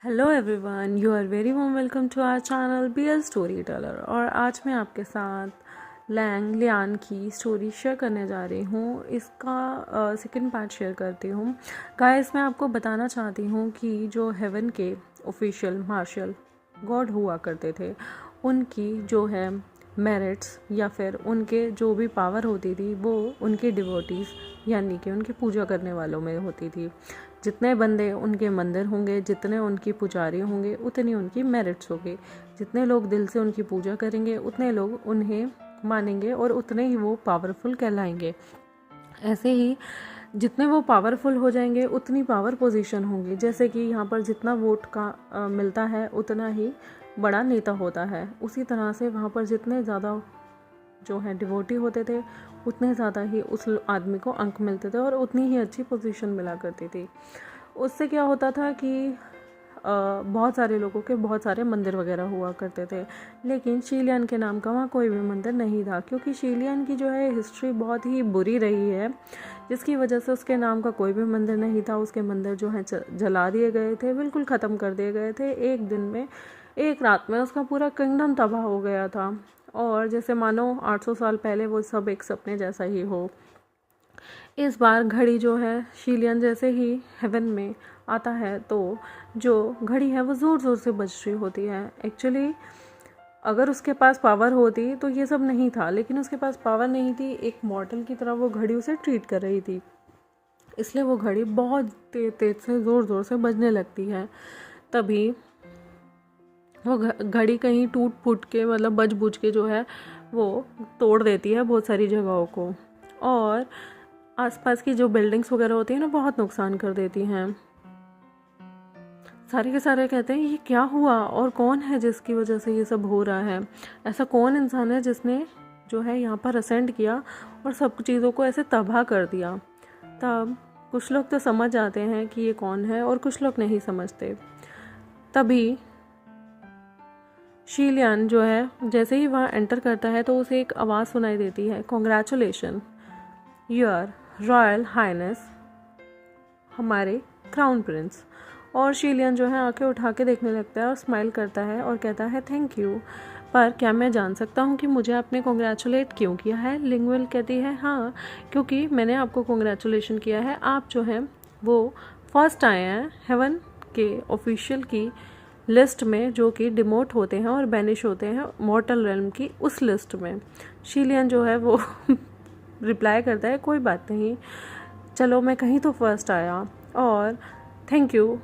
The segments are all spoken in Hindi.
Hello everyone, you are very warm welcome to our channel B L story teller. और आज मैं आपके साथ लैंग लियान की स्टोरी शेयर करने जा रही हूँ। इसका सेकंड पार्ट शेयर करती हूँ। गाइस, मैं आपको बताना चाहती हूँ कि जो हेवन के ऑफिशियल मार्शल गॉड हुआ करते थे, उनकी जो है मेरिट्स या फिर उनके जो भी पावर होती थी वो उनके डिवोटीज़ यानी कि उनकी पूजा करने वालों में होती थी। जितने बंदे उनके मंदिर होंगे, जितने उनकी पुजारी होंगे, उतनी उनकी मेरिट्स होगी। जितने लोग दिल से उनकी पूजा करेंगे, उतने लोग उन्हें मानेंगे और उतने ही वो पावरफुल कहलाएंगे। ऐसे ही जितने वो पावरफुल हो जाएंगे उतनी पावर पोजीशन होगी। जैसे कि यहाँ पर जितना वोट का मिलता है उतना ही बड़ा नेता होता है, उसी तरह से वहाँ पर जितने ज़्यादा जो है डिवोटी होते थे उतने ज़्यादा ही उस आदमी को अंक मिलते थे और उतनी ही अच्छी पोजीशन मिला करती थी। उससे क्या होता था कि बहुत सारे लोगों के बहुत सारे मंदिर वगैरह हुआ करते थे, लेकिन शीलियन के नाम का वहाँ कोई भी मंदिर नहीं था, क्योंकि शीलियन की जो है हिस्ट्री बहुत ही बुरी रही है, जिसकी वजह से उसके नाम का कोई भी मंदिर नहीं था। उसके मंदिर जो है जला दिए गए थे, बिल्कुल ख़त्म कर दिए गए थे। एक दिन में, एक रात में उसका पूरा किंगडम तबाह हो गया था। और जैसे मानो 800 साल पहले वो सब एक सपने जैसा ही हो। इस बार घड़ी जो है शीलियन जैसे ही हेवन में आता है तो जो घड़ी है वो ज़ोर ज़ोर से बज रही होती है। एक्चुअली अगर उसके पास पावर होती तो ये सब नहीं था, लेकिन उसके पास पावर नहीं थी। एक मॉर्टल की तरह वो घड़ी उसे ट्रीट कर रही थी, इसलिए वो घड़ी बहुत तेज तेज से ज़ोर ज़ोर से बजने लगती है। तभी वो घड़ी कहीं टूट फूट के, मतलब बज बुझ के जो है वो तोड़ देती है बहुत सारी जगहों को, और आसपास की जो बिल्डिंग्स वगैरह होती है ना, बहुत नुकसान कर देती हैं। सारे के सारे कहते हैं ये क्या हुआ और कौन है जिसकी वजह से ये सब हो रहा है। ऐसा कौन इंसान है जिसने जो है यहाँ पर असेंड किया और सब चीज़ों को ऐसे तबाह कर दिया। तब कुछ लोग तो समझ जाते हैं कि ये कौन है और कुछ लोग नहीं समझते। तभी शीलियन जो है जैसे ही वहाँ एंटर करता है तो उसे एक आवाज़ सुनाई देती है, कॉन्ग्रेचुलेशन योर रॉयल हाइनेस, हमारे क्राउन प्रिंस। और शीलियन जो है आंखें उठा के देखने लगता है और स्माइल करता है और कहता है थैंक यू, पर क्या मैं जान सकता हूँ कि मुझे आपने कॉन्ग्रेचुलेट क्यों किया है? लिंगविल कहती है हाँ, क्योंकि मैंने आपको कॉन्ग्रेचुलेशन किया है। आप जो है वो फर्स्ट आए हैं हेवन के ऑफिशियल की लिस्ट में, जो कि डिमोट होते हैं और बैनिश होते हैं मॉर्टल रेल्म की उस लिस्ट में। शीलियन जो है वो रिप्लाई करता है कोई बात नहीं, चलो मैं कहीं तो फर्स्ट आया और थैंक यू,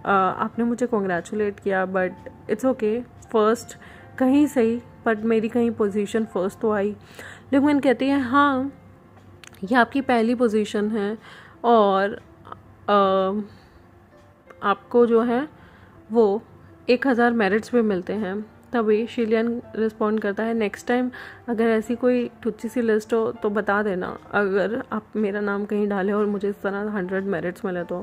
आपने मुझे कॉन्ग्रेचुलेट किया, बट इट्स ओके, फर्स्ट कहीं सही बट मेरी कहीं पोजीशन फर्स्ट तो आई। लिंगविन कहती है हाँ, ये आपकी पहली पोजीशन है और आपको जो है वो 1000 मेरिट्स भी मिलते हैं। तभी शीलियन रिस्पॉन्ड करता है नेक्स्ट टाइम अगर ऐसी कोई टुच्ची सी लिस्ट हो तो बता देना, अगर आप मेरा नाम कहीं डालें और मुझे इस तरह 100 मेरिट्स मिले तो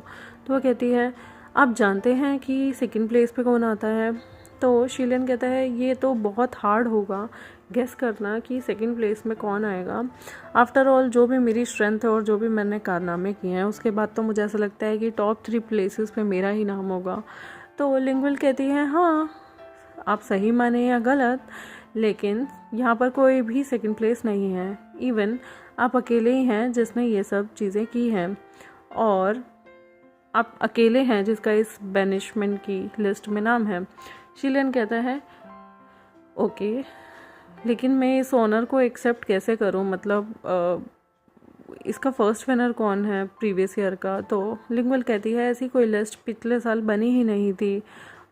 वो कहती है आप जानते हैं कि सेकंड प्लेस पे कौन आता है? तो शीलियन कहता है ये तो बहुत हार्ड होगा गेस करना कि सेकंड प्लेस में कौन आएगा। आफ्टर ऑल जो भी मेरी स्ट्रेंथ है और जो भी मैंने कारनामे किए हैं उसके बाद तो मुझे ऐसा लगता है कि टॉप 3 प्लेसेस पे मेरा ही नाम होगा। तो लिंगविल कहती है हाँ, आप सही माने या गलत, लेकिन यहाँ पर कोई भी सेकंड प्लेस नहीं है। इवन आप अकेले ही हैं जिसने ये सब चीज़ें की हैं, और आप अकेले हैं जिसका इस बैनिशमेंट की लिस्ट में नाम है। शीलियन कहता है ओके, लेकिन मैं इस ऑनर को एक्सेप्ट कैसे करूं? मतलब इसका फर्स्ट विनर कौन है प्रीवियस ईयर का? तो लिंगविल कहती है ऐसी कोई लिस्ट पिछले साल बनी ही नहीं थी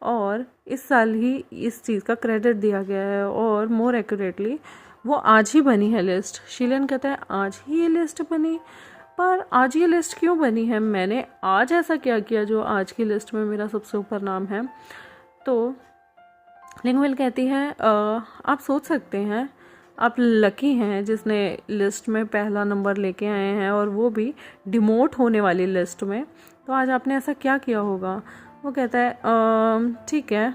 और इस साल ही इस चीज़ का क्रेडिट दिया गया है, और मोर एक्यूरेटली वो आज ही बनी है लिस्ट। शीलियन कहता है आज ही ये लिस्ट बनी? पर आज ये लिस्ट क्यों बनी है? मैंने आज ऐसा क्या किया जो आज की लिस्ट में मेरा सबसे ऊपर नाम है? तो लिंगविल कहती है आप सोच सकते हैं, आप लकी हैं जिसने लिस्ट में पहला नंबर लेके आए हैं, और वो भी डिमोट होने वाली लिस्ट में। तो आज आपने ऐसा क्या किया होगा? वो कहता है ठीक है,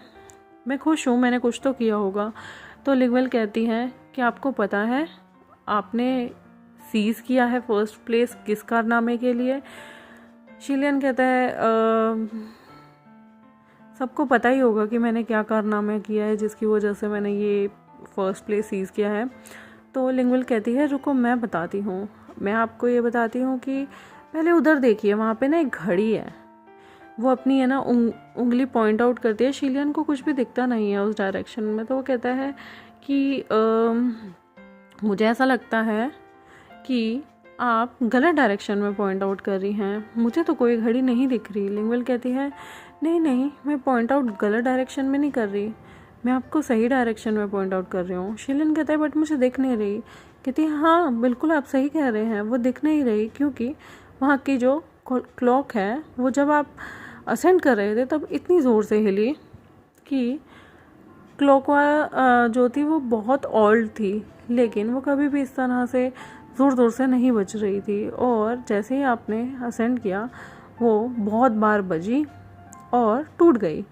मैं खुश हूँ, मैंने कुछ तो किया होगा। तो लिंगविल कहती है कि आपको पता है आपने सीज़ किया है फर्स्ट प्लेस किस कारनामे के लिए? शीलियन कहता है सबको पता ही होगा कि मैंने क्या कारनामा किया है जिसकी वजह से मैंने ये फर्स्ट प्लेस सीज़ किया है। तो लिंगुअल कहती है रुको मैं बताती हूँ, मैं आपको ये बताती हूँ कि पहले उधर देखिए, वहाँ पे ना एक घड़ी है। वो अपनी है ना उंगली पॉइंट आउट करती है। शिलियन को कुछ भी दिखता नहीं है उस डायरेक्शन में, तो वो कहता है कि मुझे ऐसा लगता है कि आप गलत डायरेक्शन में पॉइंट आउट कर रही हैं, मुझे तो कोई घड़ी नहीं दिख रही। लिंगुअल कहती है नहीं नहीं, मैं पॉइंट आउट गलत डायरेक्शन में नहीं कर रही, मैं आपको सही डायरेक्शन में पॉइंट आउट कर रही हूँ। शिलियन कहता है बट मुझे दिख नहीं रही। कहती है हाँ बिल्कुल आप सही कह रहे हैं, वो दिख नहीं रही क्योंकि वहाँ की जो क्लॉक है वो जब आप असेंड कर रहे थे तब इतनी ज़ोर से हिली कि क्लॉक जो थी वो बहुत ओल्ड थी, लेकिन वो कभी भी इस तरह से ज़ोर ज़ोर से नहीं बज रही थी। और जैसे ही आपने असेंड किया वो बहुत बार बजी और टूट गई।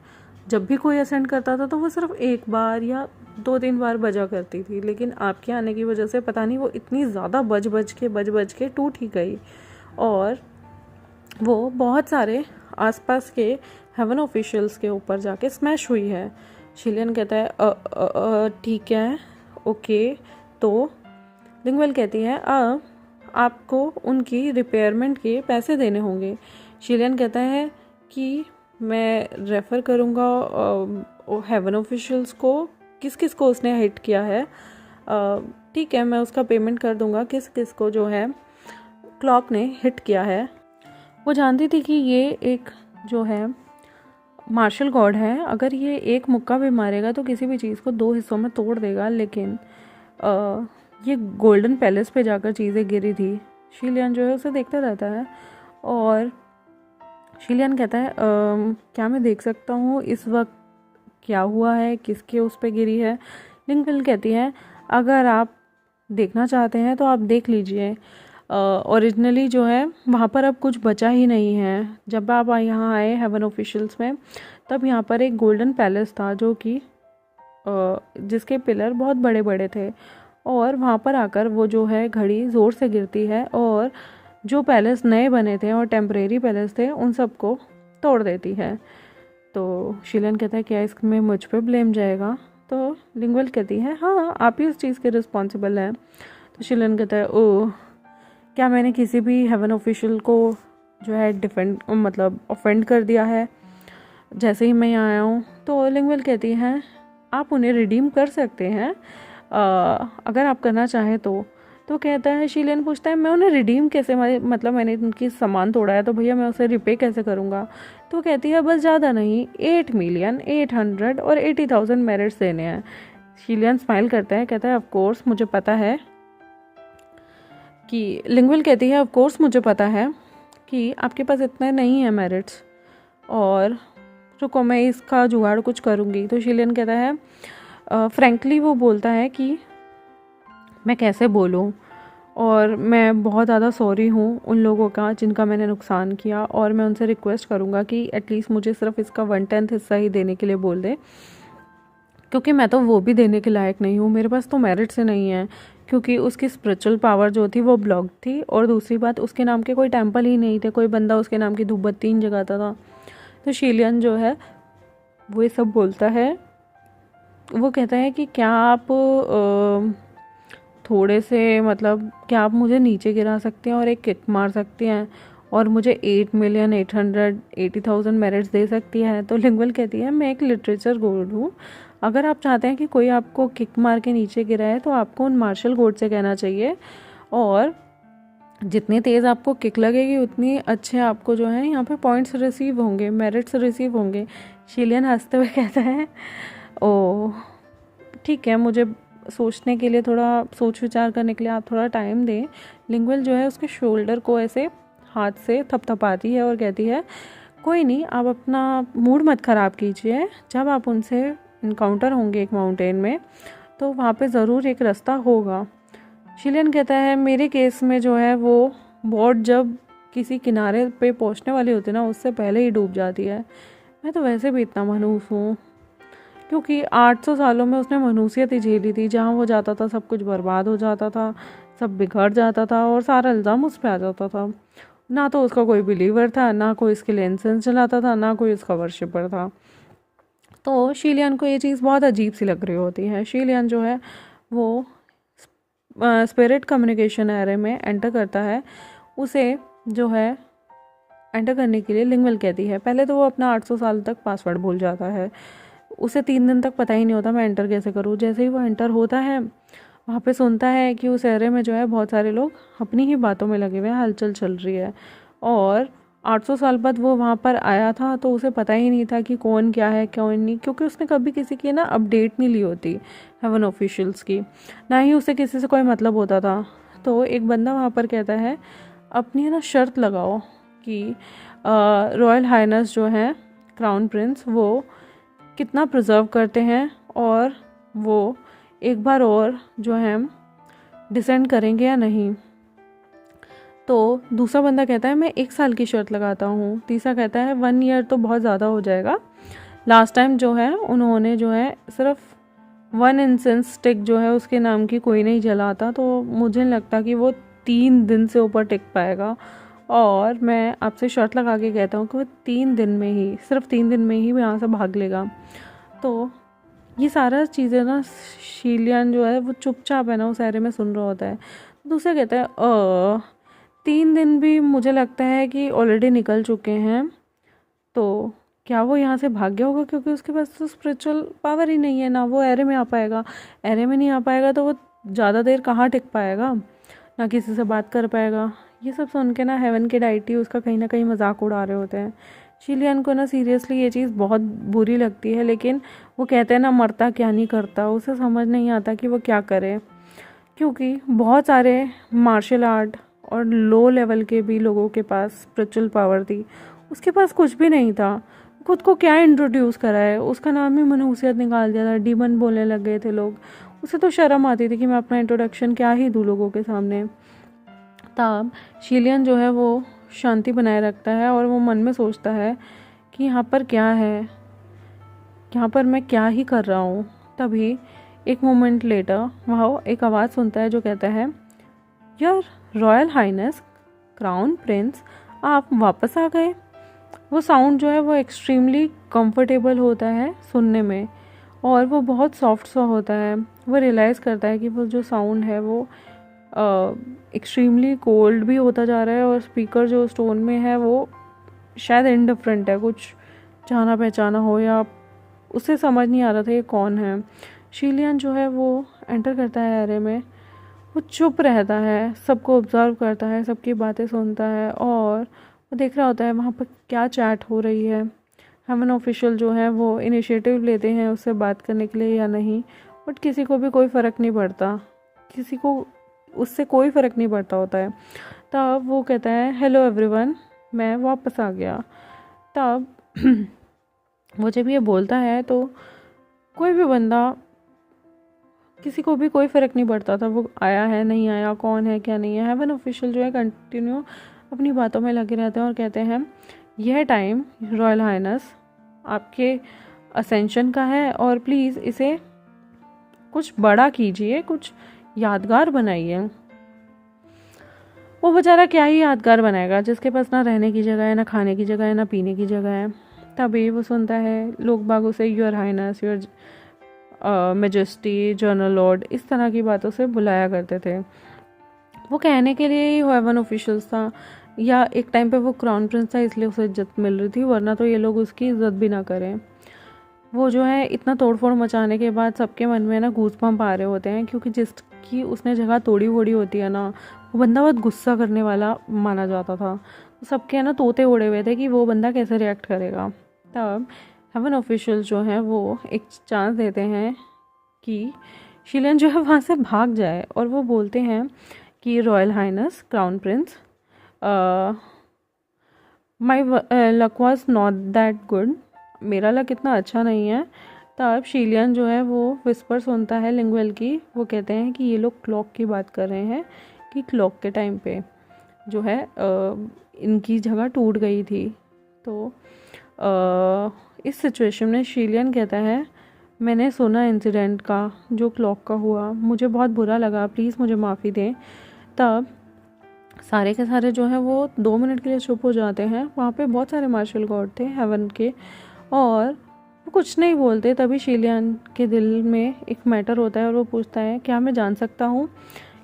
जब भी कोई असेंड करता था तो वो सिर्फ एक बार या 2-3 बार बजा करती थी, लेकिन आपके आने की वजह से पता नहीं वो इतनी ज़्यादा बज बज के टूट ही गई और वो बहुत सारे आसपास के हेवन ऑफिशियल्स के ऊपर जाके स्मैश हुई है। शिलियन कहता है ठीक है ओके। तो लिंगुअल कहती है अब आपको उनकी रिपेयरमेंट के पैसे देने होंगे। शिलियन कहता है कि मैं रेफ़र करूँगा हेवन ऑफिशियल्स को, किस किस को उसने हिट किया है। ठीक है मैं उसका पेमेंट कर दूँगा किस किस को जो है क्लॉक ने हिट किया है। वो जानती थी कि ये एक जो है मार्शल गॉड है, अगर ये एक मुक्का भी मारेगा तो किसी भी चीज़ को 2 हिस्सों में तोड़ देगा, लेकिन ये गोल्डन पैलेस पे जाकर चीज़ें गिरी थी। शिलियन जो है उसे देखता रहता है और शिलियन कहता है क्या मैं देख सकता हूँ इस वक्त क्या हुआ है, किसके उस पे गिरी है। लिंगुअल कहती है अगर आप देखना चाहते हैं तो आप देख लीजिए, ओरिजिनली जो है वहाँ पर अब कुछ बचा ही नहीं है। जब आप यहाँ आए हेवन ऑफिशियल्स में तब यहाँ पर एक गोल्डन पैलेस था जो कि जिसके पिलर बहुत बड़े बड़े थे और वहाँ पर आकर वो जो है घड़ी ज़ोर से गिरती है और जो पैलेस नए बने थे और टेम्परेरी पैलेस थे उन सबको तोड़ देती है। तो शिलियन कहता है क्या इसमें मुझ पे ब्लेम जाएगा। तो लिंगुअल कहती है हाँ आप ही उस चीज़ के रिस्पॉन्सिबल हैं। तो शिलियन कहता है ओह क्या मैंने किसी भी हेवन ऑफिशियल को जो है ऑफेंड कर दिया है जैसे ही मैं यहाँ आया हूँ। तो लिंगुअल कहती है आप उन्हें रिडीम कर सकते हैं अगर आप करना चाहें तो कहता है शिलियन पूछता है मैं उन्हें रिडीम कैसे, मैंने उनकी सामान तोड़ा है तो भैया मैं उसे रिपे कैसे करूँगा। तो कहती है बस ज़्यादा नहीं 8,880,000 मेरिट्स देने हैं। शिलियन स्माइल करता है, कहता है ऑफ कोर्स मुझे पता है कि लिंगुअल कहती है ऑफ कोर्स मुझे पता है कि आपके पास इतने नहीं है मेरिट्स, और रुको मैं इसका जुगाड़ कुछ करूँगी। तो शिलियन कहता है फ्रैंकली वो बोलता है कि मैं कैसे बोलूँ और मैं बहुत ज़्यादा सॉरी हूँ उन लोगों का जिनका मैंने नुकसान किया, और मैं उनसे रिक्वेस्ट करूँगा कि एटलीस्ट मुझे सिर्फ इसका 1/10 हिस्सा ही देने के लिए बोल दे, क्योंकि मैं तो वो भी देने के लायक नहीं हूँ, मेरे पास तो मेरिट से नहीं है, क्योंकि उसकी स्पिरिचुअल पावर जो थी वो ब्लॉक थी, और दूसरी बात उसके नाम के कोई टेम्पल ही नहीं थे, कोई बंदा उसके नाम की धूप बत्ती नहीं जगाता था। तो शिलियन जो है वो ये सब बोलता है, वो कहता है कि क्या आप थोड़े से क्या आप मुझे नीचे गिरा सकते हैं और एक किक मार सकते हैं और मुझे 8,880,000 मेरिट्स दे सकती है। तो लिंगुअल कहती है मैं एक लिटरेचर गोल्ड हूँ, अगर आप चाहते हैं कि कोई आपको किक मार के नीचे गिरा है तो आपको उन मार्शल गोल्ड से कहना चाहिए, और जितनी तेज़ आपको किक लगेगी उतनी अच्छे आपको जो है यहाँ पे पॉइंट्स रिसीव होंगे, मेरिट्स रिसीव होंगे। शिलियन हंसते हुए कहता है ओह ठीक है, मुझे सोचने के लिए, थोड़ा सोच विचार करने के लिए आप थोड़ा टाइम दें। लिंगुअल जो है उसके शोल्डर को ऐसे हाथ से थपथपाती है और कहती है कोई नहीं, आप अपना मूड मत ख़राब कीजिए, जब आप उनसे इनकाउंटर होंगे एक माउंटेन में तो वहाँ पे ज़रूर एक रास्ता होगा। शिलियन कहता है मेरे केस में जो है वो बोट जब किसी किनारे पे पहुँचने वाली होती है ना उससे पहले ही डूब जाती है। मैं तो वैसे भी इतना मनहूस हूँ, क्योंकि 800 सालों में उसने मनहूसियत ही झेली थी, जहाँ वो जाता था सब कुछ बर्बाद हो जाता था, सब बिगड़ जाता था और सारा इल्ज़ाम उस पर आ जाता था। ना तो उसका कोई बिलीवर था, ना कोई इसके लिए इंसेंस जलाता था, ना कोई उसका वर्शिपर था। तो शीलियन को ये चीज़ बहुत अजीब सी लग रही होती है। शीलियन जो है वो स्पिरिट कम्युनिकेशन एरे में एंटर करता है। उसे जो है एंटर करने के लिए लिंगवेल कहती है। पहले तो वो अपना 800 साल तक पासवर्ड भूल जाता है। उसे 3 दिन तक पता ही नहीं होता मैं एंटर कैसे करूँ। जैसे ही वो एंटर होता है वहाँ पे सुनता है कि उस एरे में जो है बहुत सारे लोग अपनी ही बातों में लगे हुए हैं, हलचल चल रही है। और 800 साल बाद वो वहाँ पर आया था तो उसे पता ही नहीं था कि कौन क्या है कौन नहीं, क्योंकि उसने कभी किसी की ना अपडेट नहीं ली होती हेवन ऑफिशियल्स की, ना ही उसे किसी से कोई मतलब होता था। तो एक बंदा वहाँ पर कहता है अपनी है ना शर्त लगाओ कि रॉयल हाइनेस जो है क्राउन प्रिंस वो कितना प्रिजर्व करते हैं और वो एक बार और जो है डिसेंड करेंगे या नहीं। तो दूसरा बंदा कहता है मैं 1 साल की शर्त लगाता हूँ। तीसरा कहता है 1 ईयर तो बहुत ज़्यादा हो जाएगा। लास्ट टाइम जो है उन्होंने जो है सिर्फ 1 इंसेंस स्टिक जो है उसके नाम की कोई नहीं जलाता, तो मुझे नहीं लगता कि वो 3 दिन से ऊपर टिक पाएगा। और मैं आपसे शर्त लगा के कहता हूँ कि वो 3 दिन में ही, सिर्फ 3 दिन में ही वो यहाँ से भाग लेगा। तो ये सारा चीज़ें ना शीलियन जो है वो चुपचाप है ना उस एरे में सुन रहा होता है। दूसरा कहता है 3 दिन भी मुझे लगता है कि ऑलरेडी निकल चुके हैं, तो क्या वो यहाँ से भाग गया होगा, क्योंकि उसके पास तो स्पिरिचुअल पावर ही नहीं है, ना वो एरे में आ पाएगा। एरे में नहीं आ पाएगा तो वो ज़्यादा देर कहाँ टिक पाएगा, ना किसी से बात कर पाएगा। ये सब सुन के ना हेवन के डाइटी उसका कहीं ना कहीं मजाक उड़ा रहे होते हैं। शीलियन को ना सीरियसली ये चीज़ बहुत बुरी लगती है, लेकिन वो कहते हैं ना मरता क्या नहीं करता, उसे समझ नहीं आता कि वो क्या करे, क्योंकि बहुत सारे मार्शल आर्ट और लो लेवल के भी लोगों के पास स्पिरिचुअल पावर थी, उसके पास कुछ भी नहीं था। खुद को क्या इंट्रोड्यूस करा है, उसका नाम ही मनहूसियत निकाल दिया था, डीमन बोलने लग गए थे लोग। उसे तो शर्म आती थी कि मैं अपना इंट्रोडक्शन क्या ही दूँ लोगों के सामने। तब शीलियन जो है वो शांति बनाए रखता है और वो मन में सोचता है कि यहाँ पर क्या है, यहाँ पर मैं क्या ही कर रहा हूँ। तभी एक मोमेंट लेटर वहाँ एक आवाज़ सुनता है जो कहता है your royal highness crown prince, आप वापस आ गए। वो साउंड जो है वो एक्सट्रीमली कंफर्टेबल होता है सुनने में और वो बहुत सॉफ्ट सा होता है। वो रियलाइज़ करता है कि वो जो साउंड है वो एक्सट्रीमली कोल्ड भी होता जा रहा है और स्पीकर जो स्टोन में है वो शायद इनडिफरेंट है, कुछ जाना पहचाना हो या उसे समझ नहीं आ रहा था ये कौन है। शीलियन जो है वो एंटर करता है एरे में। वो चुप रहता है, सबको ऑब्जर्व करता है, सबकी बातें सुनता है और वो देख रहा होता है वहाँ पर क्या चैट हो रही है। हेवन ऑफिशियल जो है वो इनिशिएटिव लेते हैं उससे बात करने के लिए या नहीं, बट किसी को भी कोई फ़र्क नहीं पड़ता, किसी को उससे कोई फ़र्क नहीं पड़ता होता है। तब वो कहता है हेलो एवरीवन, मैं वापस आ गया। तब वो जब ये बोलता है तो कोई भी बंदा, किसी को भी कोई फ़र्क नहीं पड़ता था वो आया है नहीं आया, कौन है क्या नहीं है। हेवन ऑफिशियल जो है कंटिन्यू अपनी बातों में लगे रहते हैं और कहते हैं यह टाइम रॉयल हाइनेस आपके असेंशन का है और प्लीज़ इसे कुछ बड़ा कीजिए, कुछ यादगार बनाइए। वो बेचारा क्या ही यादगार बनाएगा जिसके पास ना रहने की जगह है, ना खाने की जगह है, ना पीने की जगह है। तभी वो सुनता है लोग बाग उसे your highness, your majesty, general lord, इस तरह की बातों से बुलाया करते थे। वो कहने के लिए ही हेवन ऑफिशियल्स था या एक टाइम पे वो क्राउन प्रिंस था इसलिए उसे इज्जत मिल रही थी, वरना तो ये लोग उसकी इज्जत भी ना करें। वो जो है इतना तोड़फोड़ मचाने के बाद सबके मन में ना गूज़बम्प आ रहे होते हैं, क्योंकि जिसकी उसने जगह तोड़ी वोड़ी होती है ना वो बंदा बहुत गुस्सा करने वाला माना जाता था। तो सबके ना तोते उड़े हुए थे कि वो बंदा कैसे रिएक्ट करेगा। तब हेवन ऑफिशियल जो हैं वो एक चांस देते हैं कि शीलन जो है वहाँ से भाग जाए और वो बोलते हैं कि royal highness crown prince, my luck was not that good, मेरा लक इतना अच्छा नहीं है। तब शीलियन जो है वो विस्पर सुनता है लिंगवेल की। वो कहते हैं कि ये लोग क्लॉक की बात कर रहे हैं कि क्लॉक के टाइम पे जो है इनकी जगह टूट गई थी। तो इस सिचुएशन में शीलियन कहता है मैंने सुना इंसिडेंट का जो क्लॉक का हुआ, मुझे बहुत बुरा लगा, प्लीज़ मुझे माफ़ी दें। तब सारे के सारे जो हैं वो 2 मिनट के लिए चुप हो जाते हैं। वहाँ पे बहुत सारे मार्शल गॉड थे हेवन के और वो कुछ नहीं बोलते। तभी शीलियान के दिल में एक मैटर होता है और वो पूछता है क्या मैं जान सकता हूँ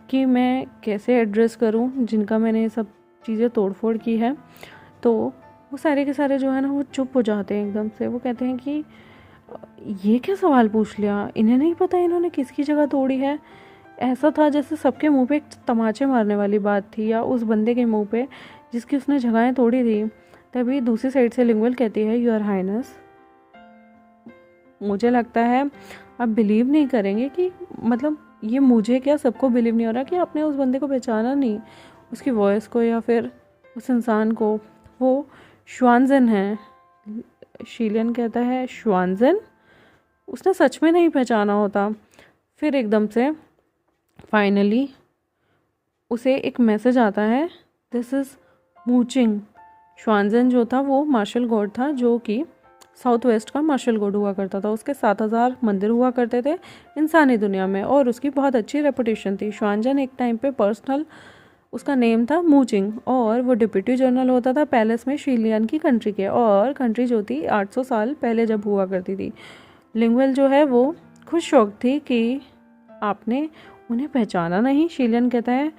कि मैं कैसे एड्रेस करूँ जिनका मैंने ये सब चीज़ें तोड़फोड़ की है। तो वो सारे के सारे जो है ना वो चुप हो जाते हैं एकदम से। वो कहते हैं कि ये क्या सवाल पूछ लिया, इन्हें नहीं पता इन्होंने किसकी जगह तोड़ी है। ऐसा था जैसे सबके मुंह पे एक तमाचे मारने वाली बात थी, या उस बंदे के मुंह पे जिसकी उसने जगहें तोड़ी थी। तभी दूसरी साइड से लिंगुअल कहती है योर हाइनेस, मुझे लगता है आप बिलीव नहीं करेंगे कि मतलब ये मुझे क्या सबको बिलीव नहीं हो रहा कि आपने उस बंदे को पहचाना नहीं, उसकी वॉइस को या फिर उस इंसान को। वो श्वानजन है। शीलियन कहता है श्वानजन, उसने सच में नहीं पहचाना होता। फिर एकदम से फाइनली उसे एक मैसेज आता है, दिस इज़ मूचिंग। श्वानजन जो था वो मार्शल गॉड था, जो कि साउथ वेस्ट का मार्शल गॉड हुआ करता था। उसके 7000 मंदिर हुआ करते थे इंसानी दुनिया में और उसकी बहुत अच्छी रेपुटेशन थी। श्वानजन एक टाइम पे पर्सनल उसका नेम था मूचिंग और वो डिप्टी जनरल होता था पैलेस में शीलियन की कंट्री के। और कंट्री जो थी 800 साल पहले जब हुआ करती थी। लिंगुअल जो है वो खुश शौक थी कि आपने उन्हें पहचाना नहीं। शीलियन कहता है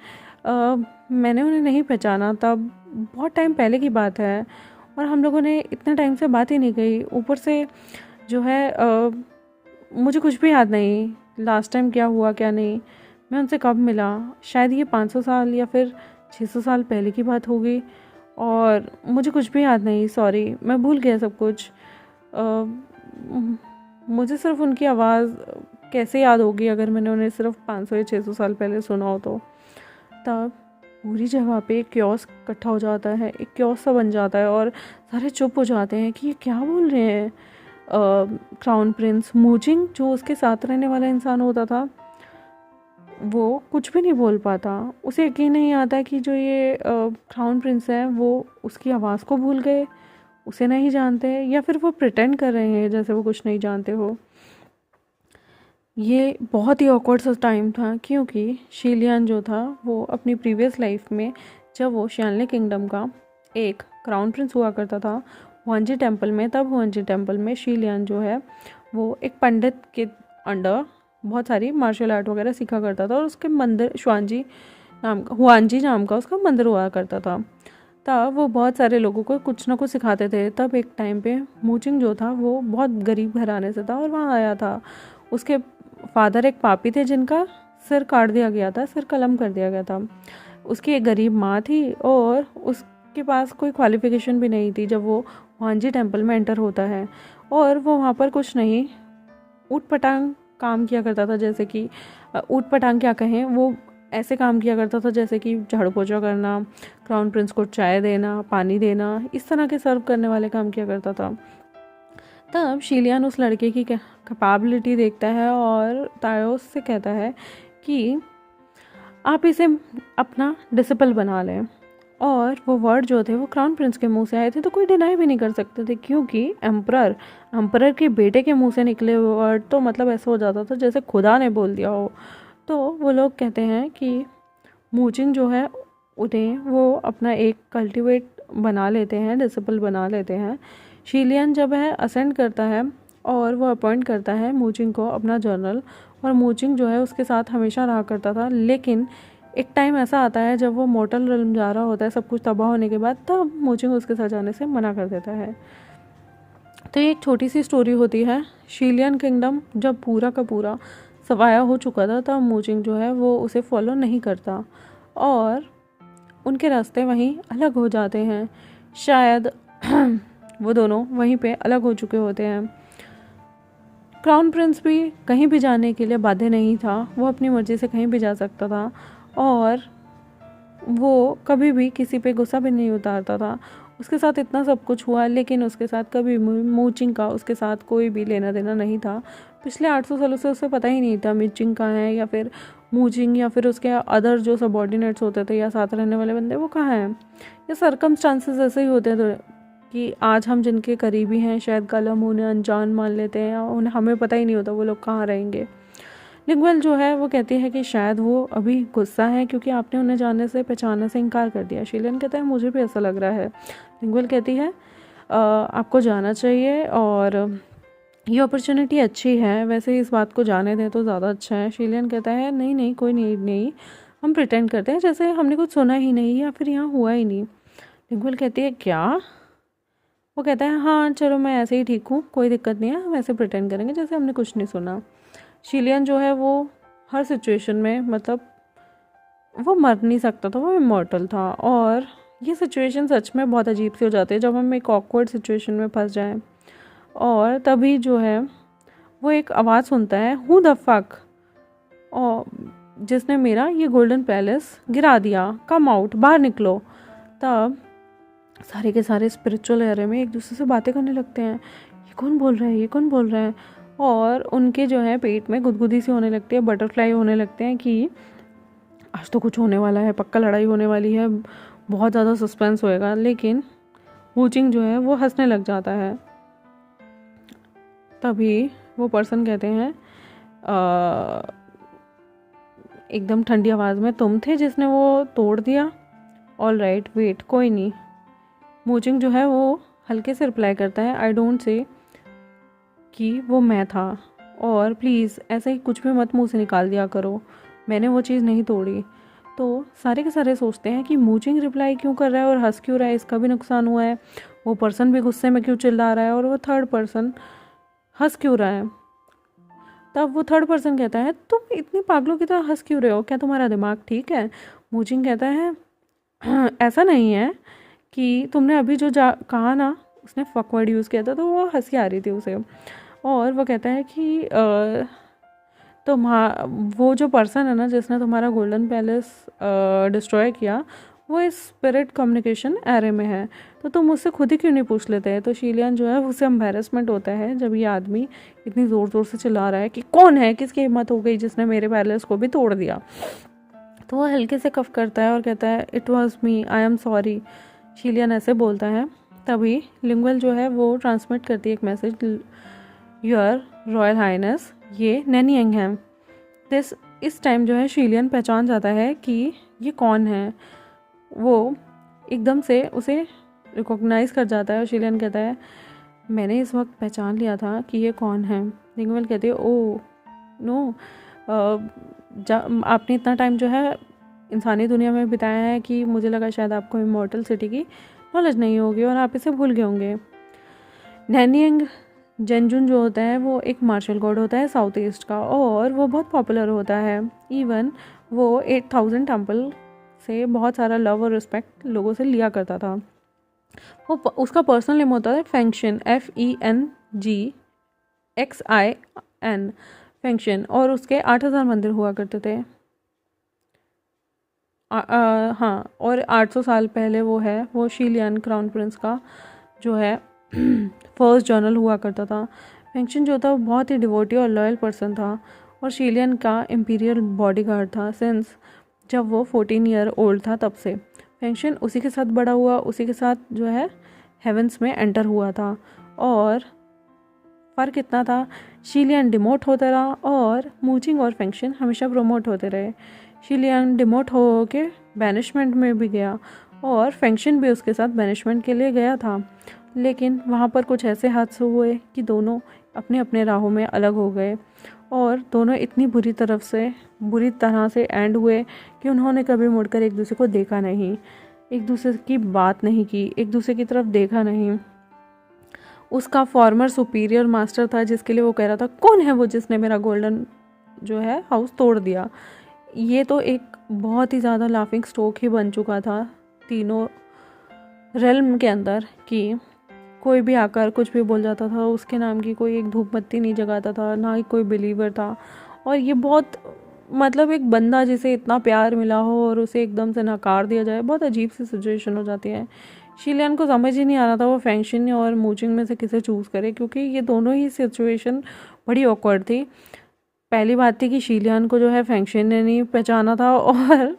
मैंने उन्हें नहीं पहचाना, तब बहुत टाइम पहले की बात है और हम लोगों ने इतने टाइम से बात ही नहीं की। ऊपर से जो है मुझे कुछ भी याद नहीं लास्ट टाइम क्या हुआ क्या नहीं, मैं उनसे कब मिला। शायद ये 500 साल या फिर 600 साल पहले की बात होगी और मुझे कुछ भी याद नहीं, सॉरी मैं भूल गया सब कुछ। मुझे सिर्फ उनकी आवाज़ कैसे याद होगी अगर मैंने उन्हें सिर्फ 500 या 600 साल पहले सुना हो तो। तब पूरी जगह पे एक क्योस इकट्ठा हो जाता है, एक क्योस सा बन जाता है और सारे चुप हो जाते हैं कि ये क्या बोल रहे हैं। क्राउन प्रिंस मूचिंग जो उसके साथ रहने वाला इंसान होता था वो कुछ भी नहीं बोल पाता। उसे यकीन नहीं आता कि जो ये क्राउन प्रिंस है वो उसकी आवाज़ को भूल गए, उसे नहीं जानते, या फिर वो प्रिटेंड कर रहे हैं जैसे वो कुछ नहीं जानते हो। ये बहुत ही ऑकवर्ड सा टाइम था क्योंकि शीलियन जो था वो अपनी प्रीवियस लाइफ में जब वो शियानले किंगडम का एक क्राउन प्रिंस हुआ करता था हुआंजी टेम्पल में, तब हुआंजी टेम्पल में शीलियन जो है वो एक पंडित के अंडर बहुत सारी मार्शल आर्ट वगैरह सीखा करता था और उसके मंदिर हुआंजी नाम का उसका मंदिर हुआ करता था। तब वो बहुत सारे लोगों को कुछ ना कुछ सिखाते थे। तब एक टाइम पे मूचिंग जो था वो बहुत गरीब घराने से था और वहाँ आया था। उसके फादर एक पापी थे जिनका सिर काट दिया गया था, सिर कलम कर दिया गया था। उसकी एक गरीब माँ थी और उसके पास कोई क्वालिफिकेशन भी नहीं थी जब वो हुआंजी टेम्पल में एंटर होता है। और वो वहाँ पर कुछ नहीं ऊट पटांग काम किया करता था, जैसे कि ऊट पटांग क्या कहें, वो ऐसे काम किया करता था जैसे कि झाड़ू पोछा करना, क्राउन प्रिंस को चाय देना, पानी देना, इस तरह के सर्व करने वाले काम किया करता था। तब शीलियन उस लड़के की कैपेबिलिटी देखता है और तायोस से कहता है कि आप इसे अपना डिसिपल बना लें। और वो वर्ड जो थे वो क्राउन प्रिंस के मुंह से आए थे तो कोई डिनाई भी नहीं कर सकते थे क्योंकि एम्परर के बेटे के मुंह से निकले वर्ड तो मतलब ऐसा हो जाता था जैसे खुदा ने बोल दिया हो। तो वो लोग कहते हैं कि मूचिंग जो है उन्हें वो अपना एक कल्टिवेट बना लेते हैं, डिसिपल बना लेते हैं। शीलियन जब है असेंड करता है और वो अपॉइंट करता है मूचिंग को अपना जनरल, और मूचिंग जो है उसके साथ हमेशा रहा करता था। लेकिन एक टाइम ऐसा आता है जब वो मोर्टल रिल्म जा रहा होता है सब कुछ तबाह होने के बाद, तब मूचिंग उसके साथ जाने से मना कर देता है। तो ये एक छोटी सी स्टोरी होती है। शीलियन किंगडम जब पूरा का पूरा सवाया हो चुका था तब मूचिंग जो है वो उसे फॉलो नहीं करता और उनके रास्ते वहीं अलग हो जाते हैं। शायद वो दोनों वहीं पे अलग हो चुके होते हैं। क्राउन प्रिंस भी कहीं भी जाने के लिए बाध्य नहीं था, वो अपनी मर्ज़ी से कहीं भी जा सकता था और वो कभी भी किसी पे गुस्सा भी नहीं उतारता था। उसके साथ इतना सब कुछ हुआ लेकिन उसके साथ कभी मूचिंग का उसके साथ कोई भी लेना देना नहीं था। पिछले 800 सालों से उसे पता ही नहीं था मूचिंग कहाँ है या फिर मूचिंग या फिर उसके अदर जो सबॉर्डिनेट्स होते थे या साथ रहने वाले बंदे वो कहाँ हैं। ये सर्कमस्टांसेस ऐसे ही होते थे कि आज हम जिनके करीबी हैं शायद कल हम उन्हें अनजान मान लेते हैं या उन्हें हमें पता ही नहीं होता वो लोग कहाँ रहेंगे। लिंगुअल जो है वो कहती है कि शायद वो अभी गुस्सा है क्योंकि आपने उन्हें जानने से पहचानने से इनकार कर दिया। शीलियन कहता है मुझे भी ऐसा लग रहा है। लिंगुअल कहती है आपको जाना चाहिए और ये अपॉर्चुनिटी अच्छी है, वैसे इस बात को जाने दें तो ज़्यादा अच्छा है। शीलियन कहता है नहीं नहीं कोई नीड नहीं, हम प्रिटेंड करते हैं जैसे हमने कुछ सुना ही नहीं या फिर यहाँ हुआ ही नहीं। लिंगुअल कहती है क्या? वो कहता है हाँ चलो मैं ऐसे ही ठीक हूँ, कोई दिक्कत नहीं है, हम ऐसे प्रिटेंड करेंगे जैसे हमने कुछ नहीं सुना। शीलियन जो है वो हर सिचुएशन में मतलब वो मर नहीं सकता था, वो इमॉर्टल था। और ये सिचुएशन सच में बहुत अजीब सी हो जाती है जब हम एक ऑकवर्ड सिचुएशन में फंस जाएं। और तभी जो है वो एक आवाज़ सुनता है, हु द फक, और जिसने मेरा ये गोल्डन पैलेस गिरा दिया, कम आउट, बाहर निकलो। तब सारे के सारे स्पिरिचुअल एरिया में एक दूसरे से बातें करने लगते हैं, ये कौन बोल रहा है, ये कौन बोल रहा है। और उनके जो है पेट में गुदगुदी सी होने लगती है, बटरफ्लाई होने लगते हैं कि आज तो कुछ होने वाला है, पक्का लड़ाई होने वाली है, बहुत ज़्यादा सस्पेंस होएगा। लेकिन वूचिंग जो है वो हंसने लग जाता है। तभी वो पर्सन कहते हैं एकदम ठंडी आवाज़ में, तुम थे जिसने वो तोड़ दिया? ऑल राइट वेट, कोई नहीं। वूचिंग जो है वो हल्के से रिप्लाई करता है, आई डोंट से कि वो मैं था, और प्लीज़ ऐसे ही कुछ भी मत मुंह से निकाल दिया करो, मैंने वो चीज़ नहीं तोड़ी। तो सारे के सारे सोचते हैं कि मूचिंग रिप्लाई क्यों कर रहा है और हंस क्यों रहा है, इसका भी नुकसान हुआ है, वो पर्सन भी गुस्से में क्यों चिल्ला रहा है और वो थर्ड पर्सन हंस क्यों रहा है। तब वो थर्ड पर्सन कहता है तुम इतनी पागलों की तरह हंस क्यों रहे हो, क्या तुम्हारा दिमाग ठीक है? मूचिंग कहता है ऐसा नहीं है कि तुमने अभी जो कहा ना, उसने फक वर्ड यूज़ किया था तो वो हंसी आ रही थी उसे। और वो कहता है कि वो जो पर्सन है ना जिसने तुम्हारा गोल्डन पैलेस डिस्ट्रॉय किया, वो इस स्पिरिट कम्युनिकेशन एरे में है, तो तुम मुझसे खुद ही क्यों नहीं पूछ लेते हैं। तो शीलियन जो है उसे एम्बेरसमेंट होता है जब ये आदमी इतनी ज़ोर ज़ोर से चिल्ला रहा है कि कौन है, किसकी हिम्मत हो गई जिसने मेरे पैलेस को भी तोड़ दिया। तो वो हल्के से कफ करता है और कहता है it was me, I am sorry. शीलियन ऐसे बोलता है। तभी लिंगुअल जो है वो ट्रांसमिट करती है एक मैसेज, योर रॉयल हाइनेस, ये नैनी यंग है। इस टाइम जो है शीलियन पहचान जाता है कि ये कौन है। वो एकदम से उसे रिकॉग्नाइज़ कर जाता है और शीलियन कहता है मैंने इस वक्त पहचान लिया था कि ये कौन है। लिंगुअल कहती है ओ नो, आपने इतना टाइम जो है इंसानी दुनिया में बिताया है कि मुझे लगा शायद आपको इमॉर्टल सिटी की नॉलेज नहीं होगी और आप इसे भूल गए होंगे। नैनियंग जेंजुन जो होता है वो एक मार्शल गॉड होता है साउथ ईस्ट का, और वो बहुत पॉपुलर होता है। इवन वो 8000 टेम्पल से बहुत सारा लव और रिस्पेक्ट लोगों से लिया करता था। वो उसका पर्सनल नेम होता है फेंगशिन, FENGXIN, फेंगशिन। और उसके 8000 मंदिर हुआ करते थे। हाँ, और 800 साल पहले वो शीलियन क्राउन प्रिंस का जो है फर्स्ट जर्नल हुआ करता था। फेंगशिन जो था वो बहुत ही डिवोटी और लॉयल पर्सन था और शीलियन का इम्पीरियल बॉडीगार्ड था सिंस जब वो 14 ईयर ओल्ड था तब से। फेंगशिन उसी के साथ बड़ा हुआ, उसी के साथ जो है हेवेंस में एंटर हुआ था। और फ़र्क इतना था, शीलियन डिमोट होता रहा और मूचिंग और फेंगशिन हमेशा प्रमोट होते रहे। शीलियन डिमोट हो के बैनिशमेंट में भी गया और फेंगशिन भी उसके साथ बैनिशमेंट के लिए गया था। लेकिन वहाँ पर कुछ ऐसे हादसे हुए कि दोनों अपने अपने राहों में अलग हो गए और दोनों इतनी बुरी तरह से एंड हुए कि उन्होंने कभी मुड़कर एक दूसरे को देखा नहीं, एक दूसरे की बात नहीं की, एक दूसरे की तरफ देखा नहीं। उसका फॉर्मर सुपीरियर मास्टर था जिसके लिए वो कह रहा था कौन है वो जिसने मेरा गोल्डन जो है हाउस तोड़ दिया। ये तो एक बहुत ही ज़्यादा लाफिंग स्टॉक ही बन चुका था तीनों रेल्म के अंदर कि कोई भी आकर कुछ भी बोल जाता था, उसके नाम की कोई एक धूप बत्ती नहीं जगाता था, ना ही कोई बिलीवर था। और ये बहुत मतलब एक बंदा जिसे इतना प्यार मिला हो और उसे एकदम से नकार दिया जाए, बहुत अजीब सी सिचुएशन हो जाती है। शीलियन को समझ ही नहीं आ रहा था वो फेंगशिन और मूचिंग में से किसे चूज़ करे, क्योंकि ये दोनों ही सिचुएशन बड़ी ऑकवर्ड थी। पहली बात थी कि शीलियन को जो है फेंगशिन ने नहीं पहचाना था और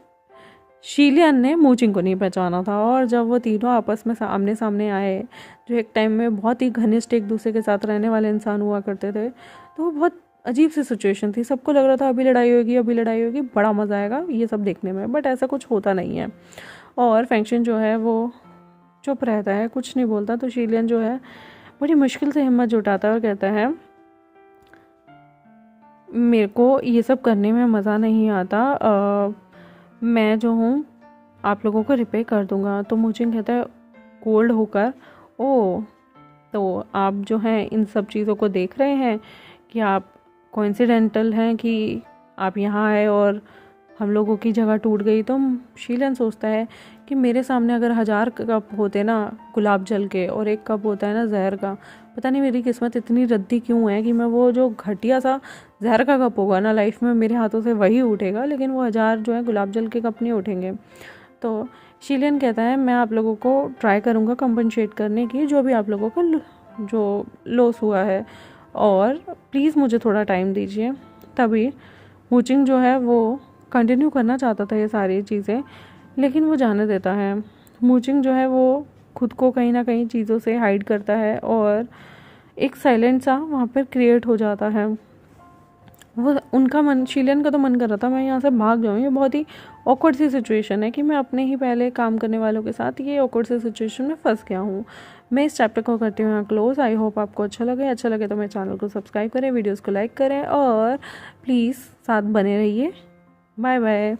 शीलियन ने मूचिंग को नहीं पहचाना था। और जब वो तीनों आपस में आमने सामने आए, जो एक टाइम में बहुत ही घनिष्ठ एक दूसरे के साथ रहने वाले इंसान हुआ करते थे, तो वो बहुत अजीब सी सिचुएशन थी। सबको लग रहा था अभी लड़ाई होगी, बड़ा मज़ा आएगा ये सब देखने में, बट ऐसा कुछ होता नहीं है। और फेंगशिन जो है वो चुप रहता है, कुछ नहीं बोलता। तो शीलियन जो है बड़ी मुश्किल से हिम्मत जुटाता है और कहता है मेरे को ये सब करने में मज़ा नहीं आता। मैं जो हूँ आप लोगों को रिपेयर कर दूँगा। तो मुझे कहता है कोल्ड होकर, ओ तो आप जो हैं इन सब चीज़ों को देख रहे हैं कि आप कोइंसिडेंटल हैं कि आप यहाँ आए और हम लोगों की जगह टूट गई। तो शीलन सोचता है कि मेरे सामने अगर 1000 कप होते ना गुलाब जल के और एक कप होता है ना जहर का, पता नहीं मेरी किस्मत इतनी रद्दी क्यों है कि मैं वो जो घटिया सा जहर का कप होगा ना लाइफ में मेरे हाथों से वही उठेगा, लेकिन वो 1000 जो है गुलाब जल के कप नहीं उठेंगे। तो शीलियन कहता है मैं आप लोगों को ट्राई करूँगा कंपनसेट करने की जो भी आप लोगों का जो लॉस हुआ है, और प्लीज़ मुझे थोड़ा टाइम दीजिए। तभी वूचिंग जो है वो कंटिन्यू करना चाहता था ये सारी चीज़ें, लेकिन वो जाने देता है। वूचिंग जो है वो खुद को कहीं ना कहीं चीज़ों से हाइड करता है और एक साइलेंट सा वहाँ पर क्रिएट हो जाता है। वो उनका मन, शीलियन का तो मन कर रहा था मैं यहाँ से भाग जाऊँ, ये बहुत ही ऑकवर्ड सी सिचुएशन है कि मैं अपने ही पहले काम करने वालों के साथ ये ऑकवर्ड सी सिचुएशन में फंस गया हूँ। मैं इस चैप्टर को करती हूँ यहाँ क्लोज। आई होप आपको अच्छा लगे तो मेरे चैनल को सब्सक्राइब करें, वीडियोज़ को लाइक करें और प्लीज़ साथ बने रहिए। Bye bye.